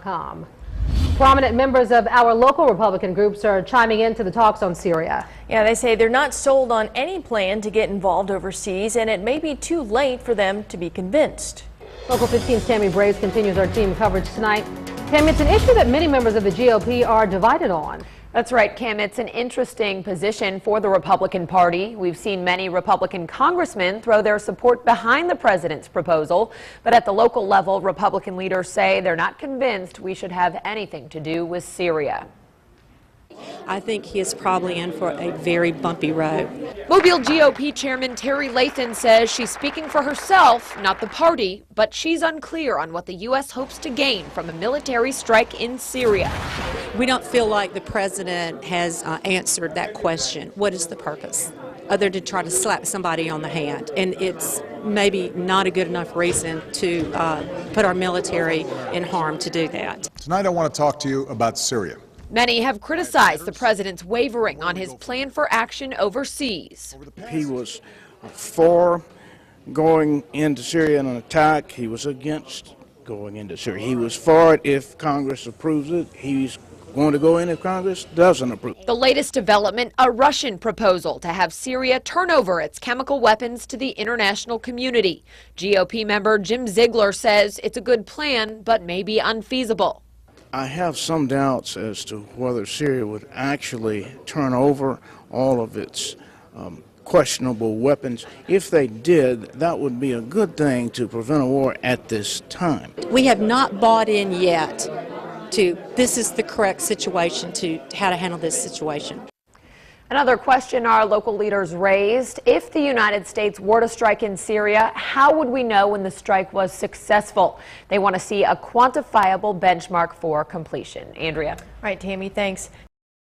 Prominent members of our local Republican groups are chiming into the talks on Syria. Yeah, they say they're not sold on any plan to get involved overseas, and it may be too late for them to be convinced. Local 15's Tammy Braves continues our team coverage tonight. Tammy, it's an issue that many members of the GOP are divided on. That's right, Kim. It's an interesting position for the Republican Party. We've seen many Republican congressmen throw their support behind the president's proposal. But at the local level, Republican leaders say they're not convinced we should have anything to do with Syria. I think he is probably in for a very bumpy road. Mobile GOP Chairman Terry Lathan says she's speaking for herself, not the party, but she's unclear on what the U.S. hopes to gain from a military strike in Syria. We don't feel like the president has answered that question. What is the purpose? Other to try to slap somebody on the hand. And it's maybe not a good enough reason to put our military in harm to do that. Tonight I want to talk to you about Syria. Many have criticized the president's wavering on his plan for action overseas. He was for going into Syria in an attack. He was against going into Syria. He was for it if Congress approves it. He's going to go in if Congress doesn't approve. The latest development, a Russian proposal to have Syria turn over its chemical weapons to the international community. GOP member Jim Zeigler says it's a good plan, but may be unfeasible. I have some doubts as to whether Syria would actually turn over all of its questionable weapons. If they did, that would be a good thing to prevent a war at this time. We have not bought in yet to this is the correct situation to how to handle this situation. Another question our local leaders raised: if the United States were to strike in Syria, how would we know when the strike was successful? They want to see a quantifiable benchmark for completion. Andrea. All right, Tammy, thanks.